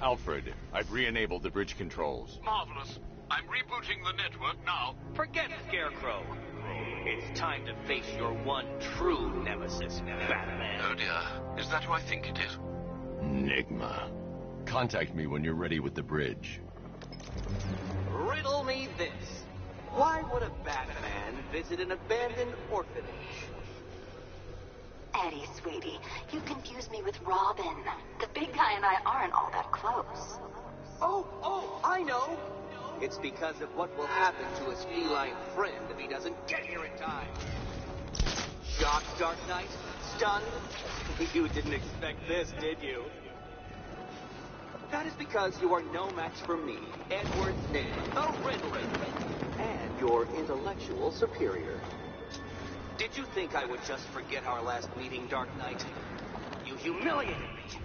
Alfred, I've re-enabled the bridge controls. Marvelous. I'm rebooting the network now. Forget Scarecrow. It's time to face your one true nemesis, Batman. Oh dear. Is that who I think it is? Enigma. Contact me when you're ready with the bridge. Riddle me this. Why would a Batman visit an abandoned orphanage? Eddie, sweetie, you confuse me with Robin. The big guy and I aren't all that close. Oh, I know. It's because of what will happen to his feline friend if he doesn't get here in time. Shocked, Dark Knight? Stunned? You didn't expect this, did you? That is because you are no match for me, Edward Nygma, the Riddler, and your intellectual superior. Did you think I would just forget our last meeting, Dark Knight? You humiliated me.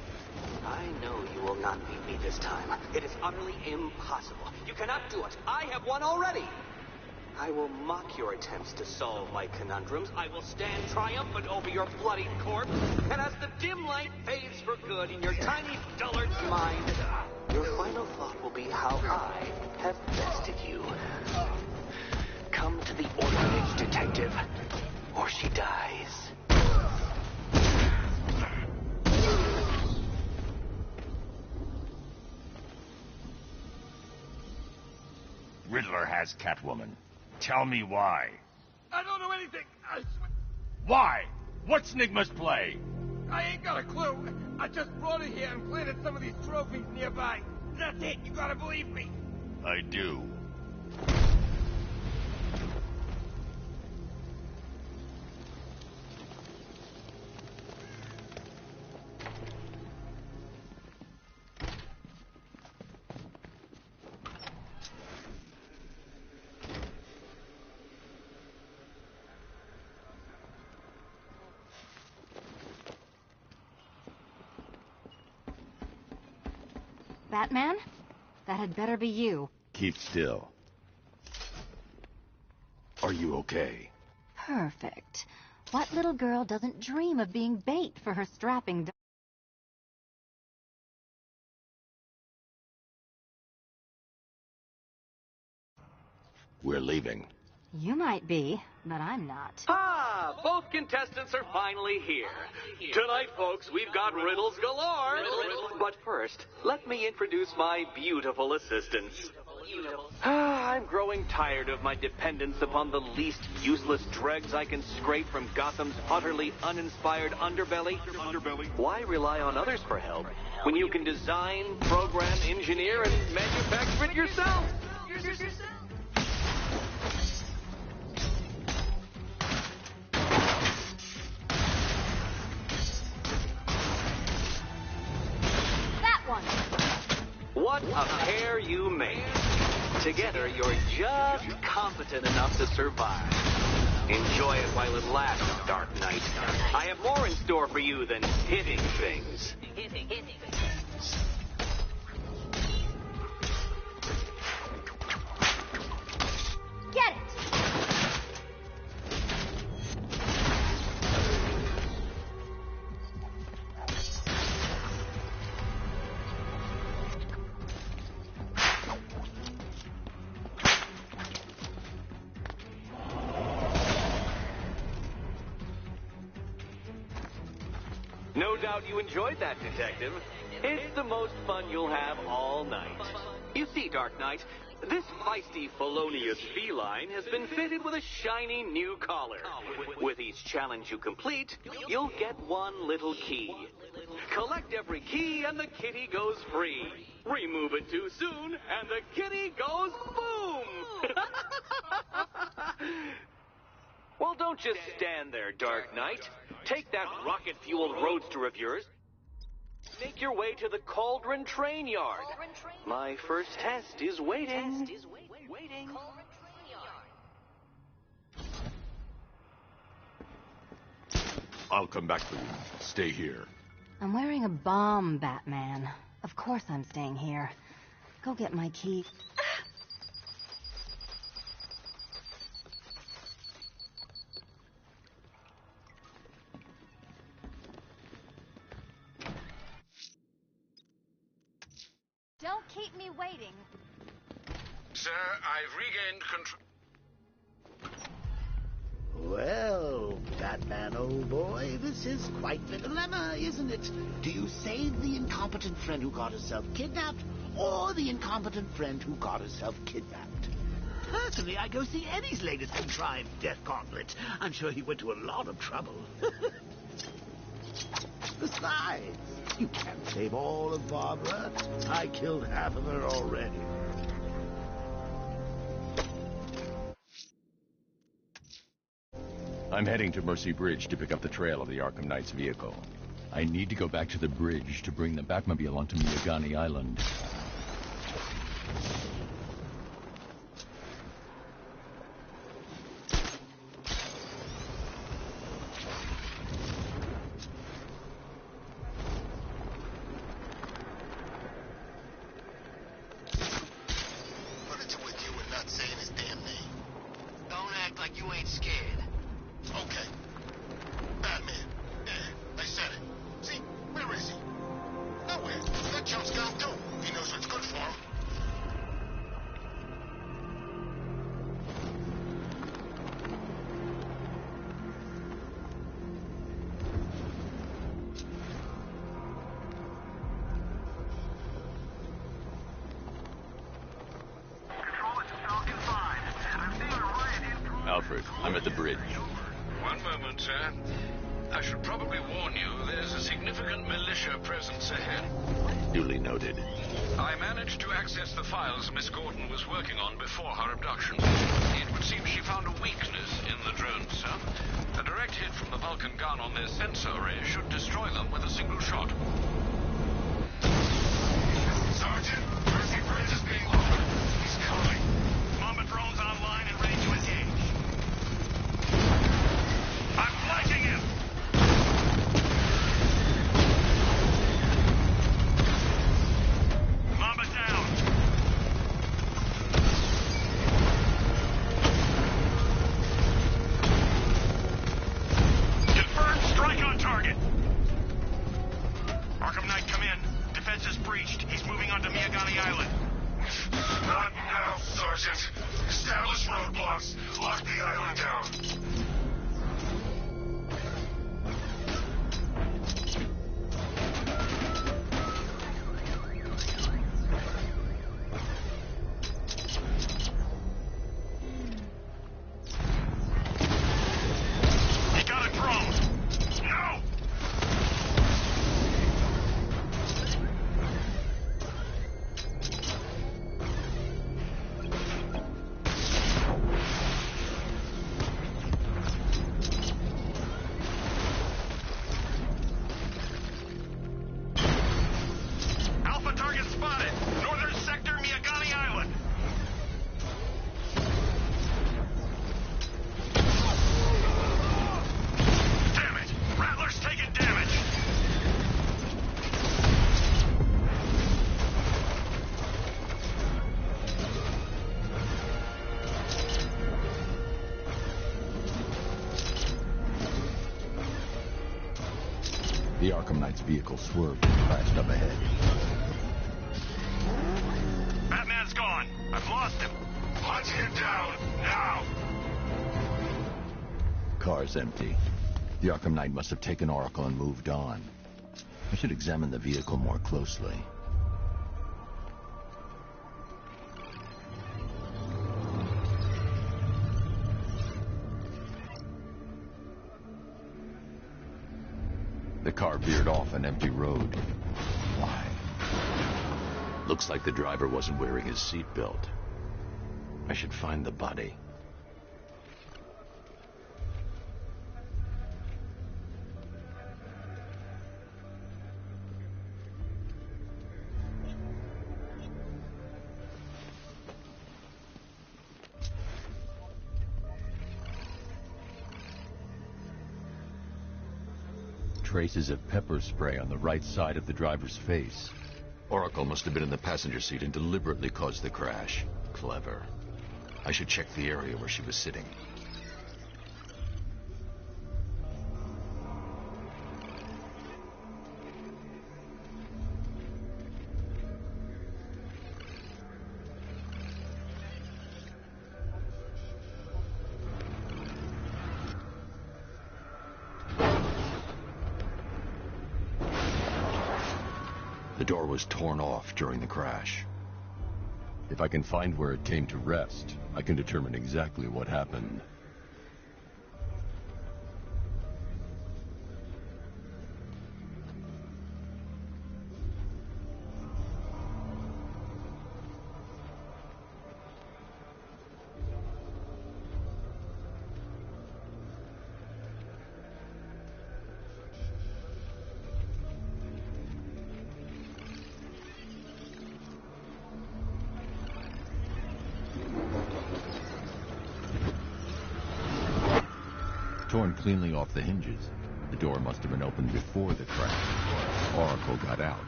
I know you will not beat me this time. It is utterly impossible. You cannot do it. I have won already. I will mock your attempts to solve my conundrums. I will stand triumphant over your bloodied corpse. And as the dim light fades for good in your tiny dullard's mind, your final thought will be how I have bested you. Come to the orphanage, detective, or she dies. Riddler has Catwoman. Tell me why. I don't know anything. Why? What's Nygma's play? I ain't got a clue. I just brought it here and planted some of these trophies nearby. That's it. You gotta believe me. I do. Batman? That had better be you. Keep still. Are you okay? Perfect. What little girl doesn't dream of being bait for her strapping We're leaving. You might be, but I'm not. Ah, both contestants are finally here. Tonight, folks, we've got riddles galore. But first, let me introduce my beautiful assistants. I'm growing tired of my dependence upon the least useless dregs I can scrape from Gotham's utterly uninspired underbelly. Why rely on others for help when you can design, program, engineer, and manufacture it yourself? What a pair you make. Together, you're just competent enough to survive. Enjoy it while it lasts, Dark Knight. I have more in store for you than hitting things. Get it! No doubt you enjoyed that, Detective. It's the most fun you'll have all night. You see, Dark Knight, this feisty, felonious feline has been fitted with a shiny new collar. With each challenge you complete, you'll get one little key. Collect every key and the kitty goes free. Remove it too soon and the kitty goes boom! Well, don't just stand there, Dark Knight. Take that rocket-fueled roadster of yours. Make your way to the Cauldron Train Yard. My first test is waiting. I'll come back for you. Stay here. I'm wearing a bomb, Batman. Of course I'm staying here. Go get my key. keep me waiting. Sir, I've regained control. Well, Batman, old boy, this is quite the dilemma, isn't it? Do you save the incompetent friend who got herself kidnapped, or the incompetent friend who got herself kidnapped? Personally, I go see Eddie's latest contrived death gauntlet. I'm sure he went to a lot of trouble. Besides, you can't save all of Barbara. I killed half of her already. I'm heading to Mercy Bridge to pick up the trail of the Arkham Knight's vehicle. I need to go back to the bridge to bring the Batmobile onto Miyagani Island. What is it with you and not saying his damn name? Don't act like you ain't scared. Okay. Batman. Yeah, I said it. See, where is he? Nowhere. That jump's gone too. He knows what's good for him. Alfred, I'm at the bridge. One moment, sir. I should probably warn you, there's a significant militia presence ahead. Duly noted. I managed to access the files Miss Gordon was working on before her abduction. It would seem she found a weakness in the drones, sir. A direct hit from the Vulcan gun on their sensor array should destroy them with a single shot. Sergeant, Mercy Bridge is being lowered. He's coming. Mamba drone's online and ready to engage. I'm flanking him! Mamba down! Confirmed strike on target! Arkham Knight, come in. Defense is breached. He's moving onto Miyagani Island. Not now, Sergeant. Establish roadblocks. Lock the island down. He got a drone. No! Alpha target spotted. Northern sector, Miyagani Island. Damn it! Rattler's taking damage. The Arkham Knight's vehicle swerved and crashed up ahead. Batman's gone. I've lost him. Hunt him down, now! Car's empty. The Arkham Knight must have taken Oracle and moved on. I should examine the vehicle more closely. The car veered off an empty road. Why? Looks like the driver wasn't wearing his seatbelt. I should find the body. Traces of pepper spray on the right side of the driver's face. Oracle must have been in the passenger seat and deliberately caused the crash. Clever. I should check the area where she was sitting. The door was torn off during the crash. If I can find where it came to rest, I can determine exactly what happened. Torn cleanly off the hinges. The door must have been opened before the crash. Oracle got out.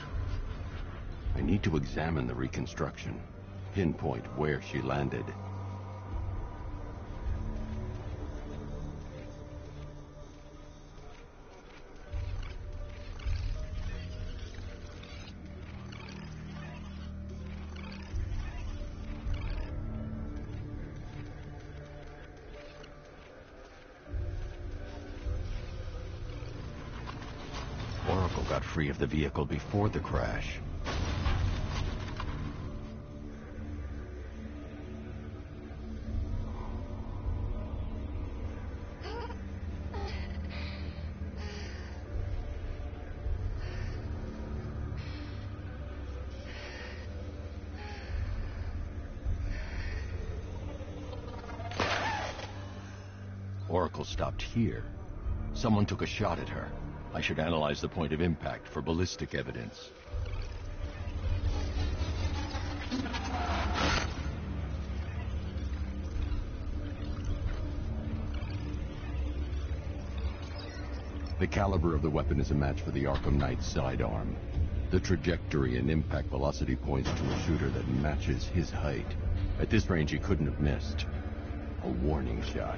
I need to examine the reconstruction, pinpoint where she landed. Oracle got free of the vehicle before the crash. Oracle stopped here. Someone took a shot at her. I should analyze the point of impact for ballistic evidence. The caliber of the weapon is a match for the Arkham Knight sidearm. The trajectory and impact velocity points to a shooter that matches his height. At this range, he couldn't have missed. A warning shot.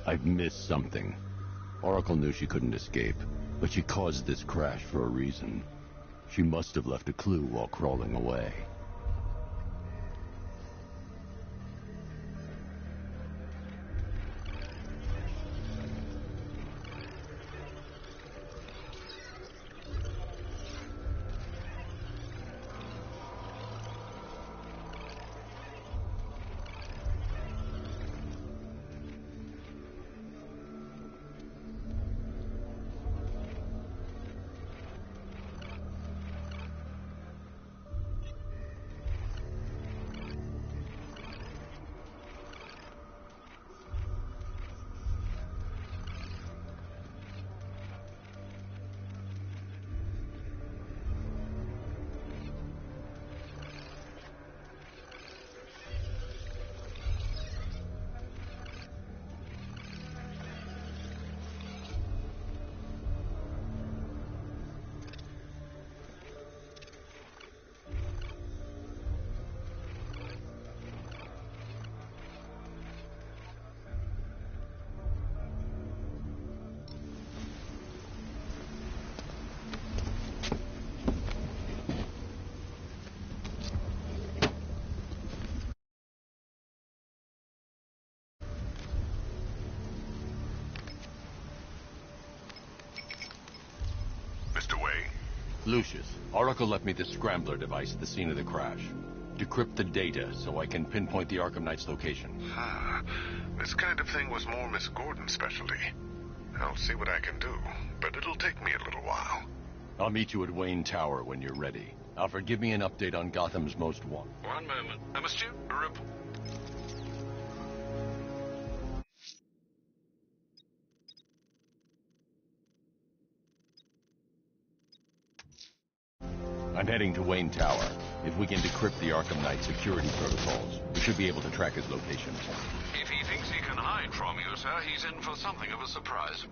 I've missed something. Oracle knew she couldn't escape, but she caused this crash for a reason. She must have left a clue while crawling away. Lucius, Oracle left me the scrambler device at the scene of the crash. Decrypt the data so I can pinpoint the Arkham Knight's location. This kind of thing was more Miss Gordon's specialty. I'll see what I can do, but it'll take me a little while. I'll meet you at Wayne Tower when you're ready. Alfred, give me an update on Gotham's Most Wanted. One moment. Must you report? I'm heading to Wayne Tower. If we can decrypt the Arkham Knight security protocols, we should be able to track his location. If he thinks he can hide from you, sir, he's in for something of a surprise.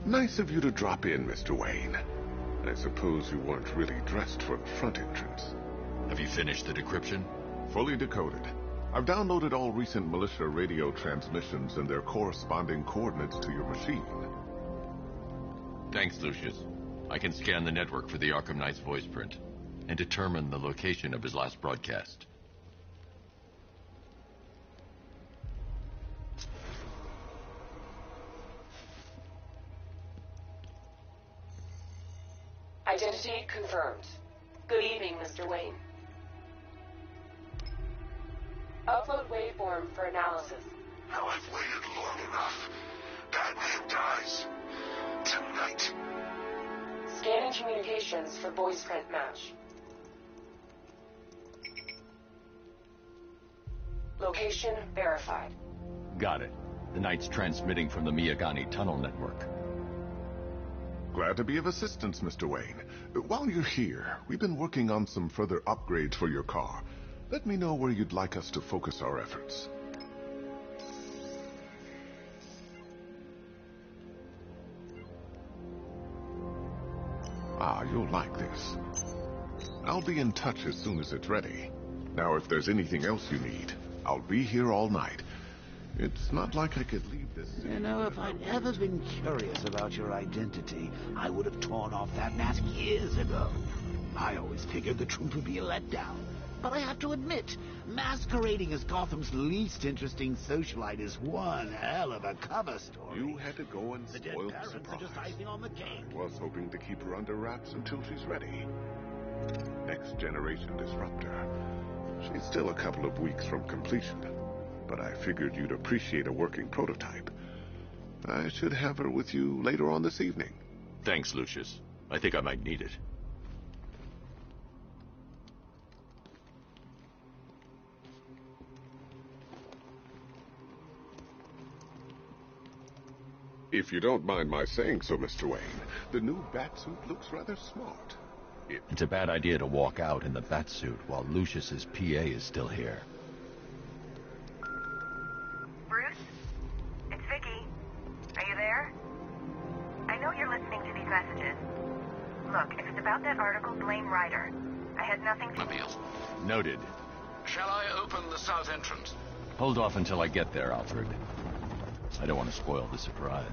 Nice of you to drop in, Mr. Wayne. I suppose you weren't really dressed for the front entrance. Have you finished the decryption? Fully decoded. I've downloaded all recent militia radio transmissions and their corresponding coordinates to your machine. Thanks, Lucius. I can scan the network for the Arkham Knight's voice print and determine the location of his last broadcast. Identity confirmed. Good evening, Mr. Wayne. Upload waveform for analysis. Now I've waited long enough. Batman dies. Tonight. Scanning communications for voice print match. Location verified. Got it. The Knight's transmitting from the Miyagani tunnel network. Glad to be of assistance, Mr. Wayne. While you're here, we've been working on some further upgrades for your car. Let me know where you'd like us to focus our efforts. Ah, you'll like this. I'll be in touch as soon as it's ready. Now, if there's anything else you need, I'll be here all night. It's not like I could leave this... You know, if I'd ever been curious about your identity, I would have torn off that mask years ago. I always figured the truth would be a letdown. But I have to admit, masquerading as Gotham's least interesting socialite is one hell of a cover story. You had to go and The dead spoil the parents are surprise. just icing on the cake. I was hoping to keep her under wraps until she's ready. Next generation disruptor. She's still a couple of weeks from completion, but I figured you'd appreciate a working prototype. I should have her with you later on this evening. Thanks, Lucius. I think I might need it. If you don't mind my saying so, Mr. Wayne, the new Batsuit looks rather smart. It's a bad idea to walk out in the Batsuit while Lucius's PA is still here. Bruce? It's Vicky. Are you there? I know you're listening to these messages. Look, if it's about that article, blame Ryder. I had nothing to... Mobile. Noted. Shall I open the south entrance? Hold off until I get there, Alfred. I don't want to spoil the surprise.